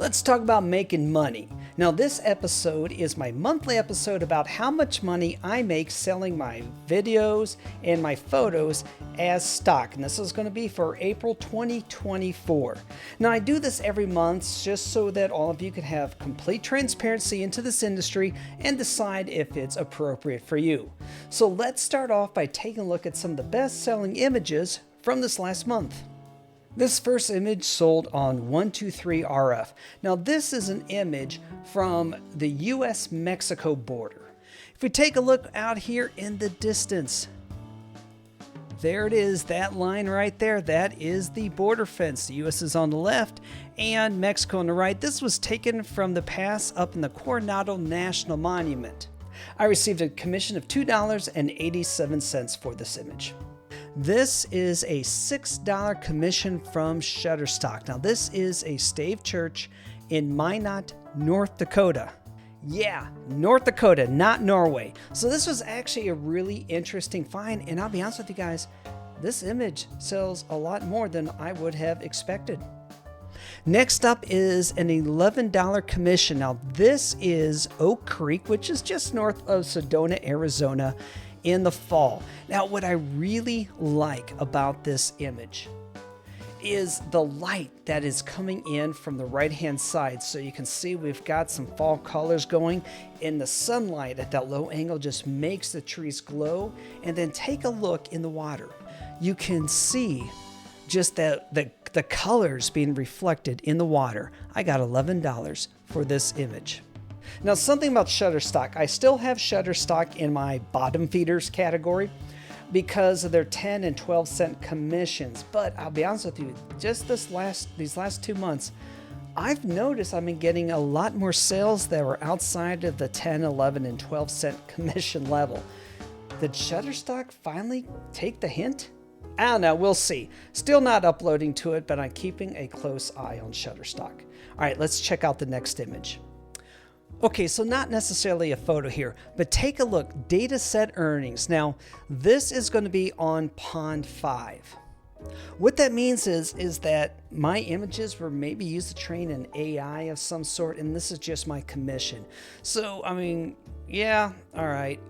Let's talk about making money. Now, this episode is my monthly episode about how much money I make selling my videos and my photos as stock. And this is going to be for April 2024. Now, I do this every month just so that all of you can have complete transparency into this industry and decide if it's appropriate for you. So let's start off by taking a look at some of the best-selling images from this last month. This first image sold on 123RF. Now this is an image from the US-Mexico border. If we take a look out here in the distance, there it is, that line right there, that is the border fence. The US is on the left and Mexico on the right. This was taken from the pass up in the Coronado National Monument. I received a commission of $2.87 for this image. This is a $6 commission from Shutterstock. Now this is a stave church in Minot, North Dakota. Yeah, North Dakota, not Norway. So this was actually a really interesting find, and I'll be honest with you guys, this image sells a lot more than I would have expected. Next up is an $11 commission. Now this is Oak Creek, which is just north of Sedona, Arizona, in the fall. Now, what I really like about this image is the light that is coming in from the right-hand side. So you can see we've got some fall colors going, and the sunlight at that low angle just makes the trees glow. And then take a look in the water. You can see just the colors being reflected in the water. I got $11 for this image. Now, something about Shutterstock. I still have Shutterstock in my bottom feeders category because of their 10 and 12 cent commissions. But I'll be honest with you, just these last 2 months, I've noticed I've been getting a lot more sales that were outside of the 10, 11, and 12 cent commission level. Did Shutterstock finally take the hint? I don't know, we'll see. Still not uploading to it, but I'm keeping a close eye on Shutterstock. All right, let's check out the next image. Okay, so not necessarily a photo here, but take a look, data set earnings. Now, this is going to be on Pond 5. What that means is that my images were maybe used to train an AI of some sort, and this is just my commission. So, I mean, yeah, all right.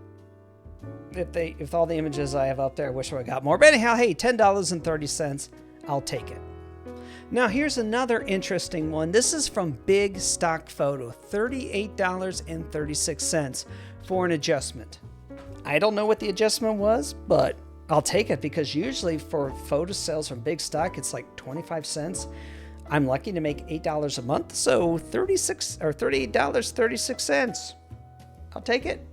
If all the images I have up there, I wish I got more. But anyhow, hey, $10.30, I'll take it. Now here's another interesting one. This is from Big Stock Photo, $38.36 for an adjustment. I don't know what the adjustment was, but I'll take it because usually for photo sales from Big Stock, it's like 25 cents. I'm lucky to make $8 a month, so $38.36. I'll take it.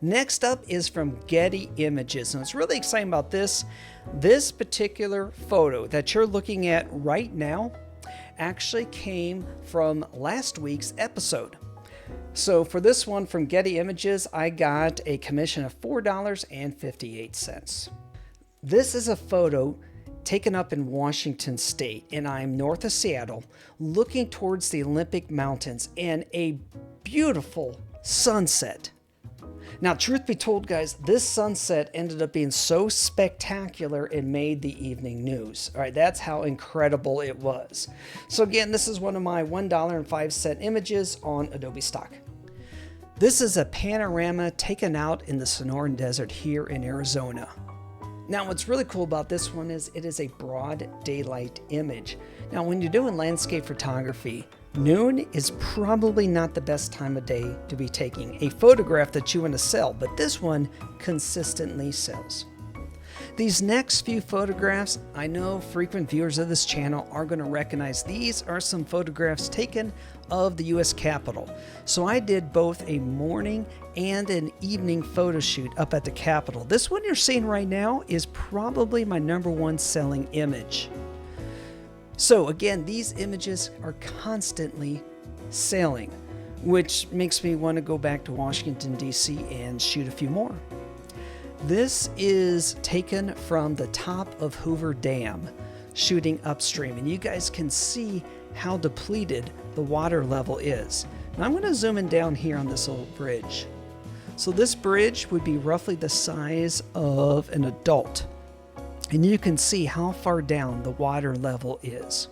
Next up is from Getty Images, and what's really exciting about this particular photo that you're looking at right now actually came from last week's episode. So for this one from Getty Images, I got a commission of $4.58. This is a photo taken up in Washington State, and I'm north of Seattle, looking towards the Olympic Mountains and a beautiful sunset. Now, truth be told, guys, this sunset ended up being so spectacular it made the evening news. All right, that's how incredible it was. So again, this is one of my $1.05 images on Adobe Stock. This is a panorama taken out in the Sonoran Desert here in Arizona. Now, what's really cool about this one is it is a broad daylight image. Now, when you're doing landscape photography, noon is probably not the best time of day to be taking a photograph that you want to sell, but this one consistently sells. These next few photographs, I know frequent viewers of this channel are going to recognize these are some photographs taken of the US Capitol. So I did both a morning and an evening photo shoot up at the Capitol. This one you're seeing right now is probably my #1 selling image. So again, these images are constantly selling, which makes me want to go back to Washington, D.C. and shoot a few more. This is taken from the top of Hoover Dam, shooting upstream, and you guys can see how depleted the water level is. Now I'm going to zoom in down here on this little bridge. So this bridge would be roughly the size of an adult. And you can see how far down the water level is.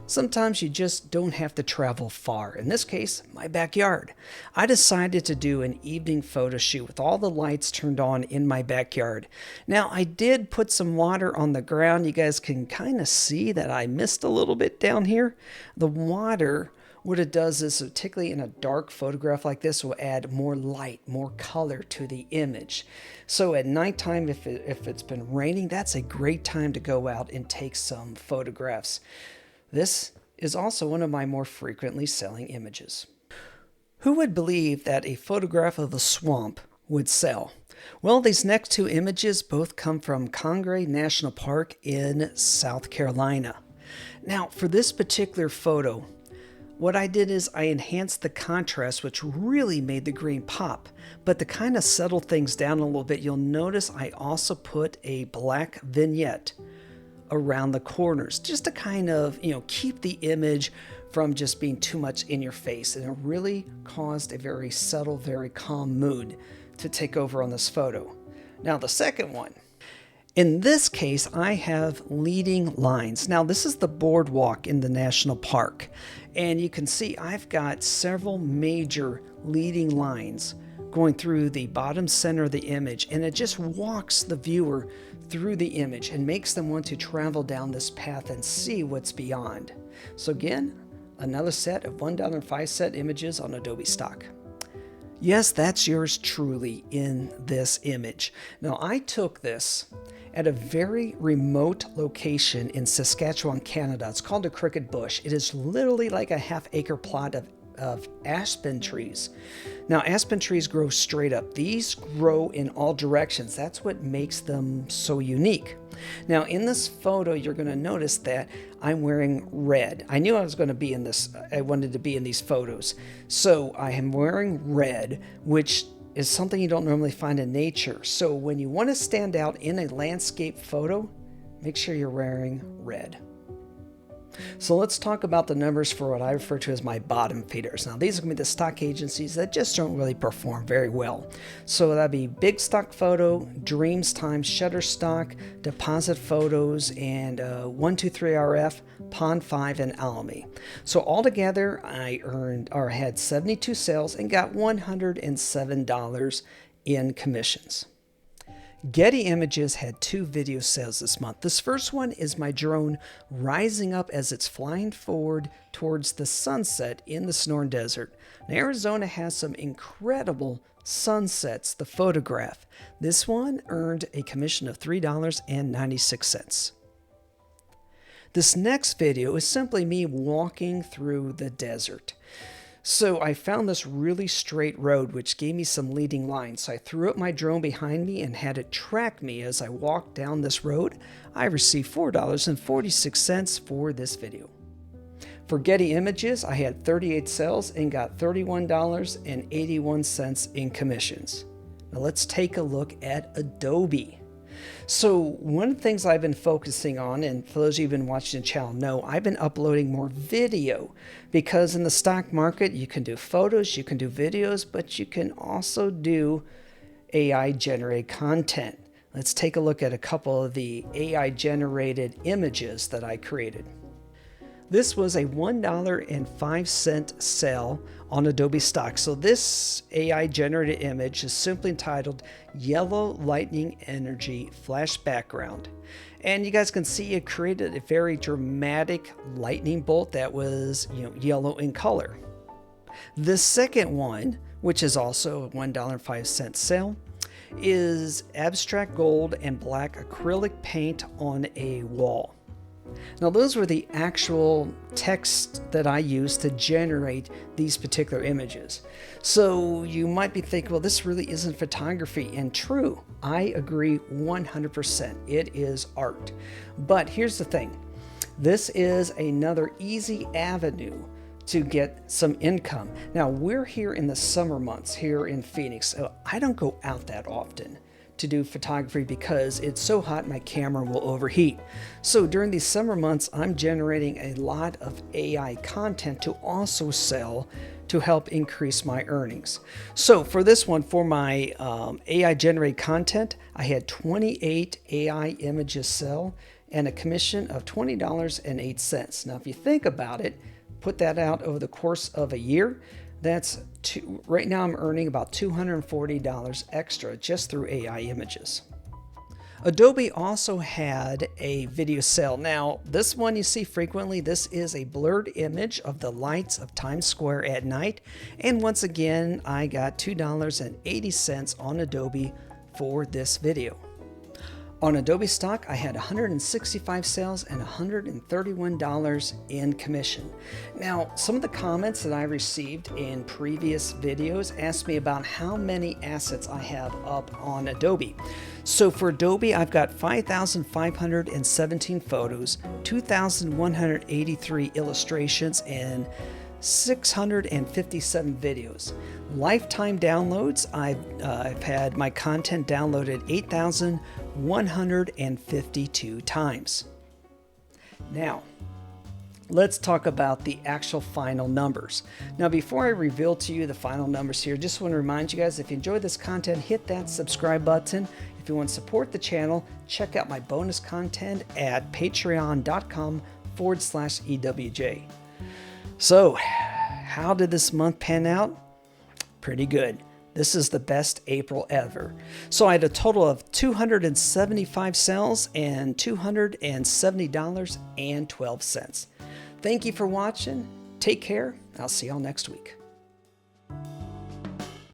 Sometimes you just don't have to travel far. In this case, my backyard. I decided to do an evening photo shoot with all the lights turned on in my backyard. Now, I did put some water on the ground. You guys can kind of see that I missed a little bit down here. The water, what it does is, particularly in a dark photograph like this, will add more light, more color to the image. So at nighttime, if it's been raining, that's a great time to go out and take some photographs. This is also one of my more frequently selling images. Who would believe that a photograph of a swamp would sell? Well, these next two images both come from Congaree National Park in South Carolina. Now, for this particular photo, what I did is I enhanced the contrast, which really made the green pop. But to kind of settle things down a little bit, you'll notice I also put a black vignette around the corners, just to kind of, keep the image from just being too much in your face. And it really caused a very subtle, very calm mood to take over on this photo. Now, the second one. In this case, I have leading lines. Now, this is the boardwalk in the national park. And you can see I've got several major leading lines going through the bottom center of the image. And it just walks the viewer through the image and makes them want to travel down this path and see what's beyond. So again, another set of $1.05 images on Adobe Stock. Yes, that's yours truly in this image. Now, I took this at a very remote location in Saskatchewan, Canada. It's called a Crooked Bush. It is literally like a half-acre plot of aspen trees. Now, aspen trees grow straight up. These grow in all directions. That's what makes them so unique. Now, in this photo, you're going to notice that I'm wearing red. I knew I was going to be in this. I wanted to be in these photos. So I am wearing red, which is something you don't normally find in nature. So when you want to stand out in a landscape photo, make sure you're wearing red. So let's talk about the numbers for what I refer to as my bottom feeders. Now, these are going to be the stock agencies that just don't really perform very well. So that'd be Big Stock Photo, Dreams Times, Shutterstock, Deposit Photos, and 123RF, Pond 5, and Alamy. So altogether, I had 72 sales and got $107 in commissions. Getty Images had 2 video sales this month. This first one is my drone rising up as it's flying forward towards the sunset in the Sonoran Desert. Now, Arizona has some incredible sunsets to photograph. This one earned a commission of $3.96. This next video is simply me walking through the desert. So I found this really straight road, which gave me some leading lines. So I threw up my drone behind me and had it track me as I walked down this road. I received $4.46 for this video. For Getty Images, I had 38 sales and got $31.81 in commissions. Now let's take a look at Adobe. So one of the things I've been focusing on, and for those of you who've been watching the channel know, I've been uploading more video because in the stock market, you can do photos, you can do videos, but you can also do AI generated content. Let's take a look at a couple of the AI generated images that I created. This was a $1.05 sale on Adobe Stock. So this AI generated image is simply entitled Yellow Lightning Energy Flash Background. And you guys can see it created a very dramatic lightning bolt that was yellow in color. The second one, which is also a $1.05 sale, is abstract gold and black acrylic paint on a wall. Now, those were the actual text that I used to generate these particular images. So you might be thinking, well, this really isn't photography. And true, I agree 100%. It is art. But here's the thing. This is another easy avenue to get some income. Now, we're here in the summer months here in Phoenix. So I don't go out that often to do photography because it's so hot my camera will overheat. So during these summer months, I'm generating a lot of AI content to also sell to help increase my earnings. So for this one, for my AI generated content, I had 28 AI images sell and a commission of $20.08. Now, if you think about it, put that out over the course of a year, right now I'm earning about $240 extra just through AI Images. Adobe also had a video sale. Now, this one you see frequently. This is a blurred image of the lights of Times Square at night. And once again, I got $2.80 on Adobe for this video. On Adobe Stock, I had 165 sales and $131 in commission. Now, some of the comments that I received in previous videos asked me about how many assets I have up on Adobe. So for Adobe, I've got 5,517 photos, 2,183 illustrations, and 657 videos. Lifetime downloads, I've had my content downloaded 8,152 times. Now, let's talk about the actual final numbers. Now, before I reveal to you the final numbers here, just want to remind you guys, if you enjoy this content, hit that subscribe button. If you want to support the channel, check out my bonus content at patreon.com/EWJ. So, how did this month pan out? Pretty good. This is the best April ever. So I had a total of 275 sales and $270.12. Thank you for watching. Take care. I'll see y'all next week.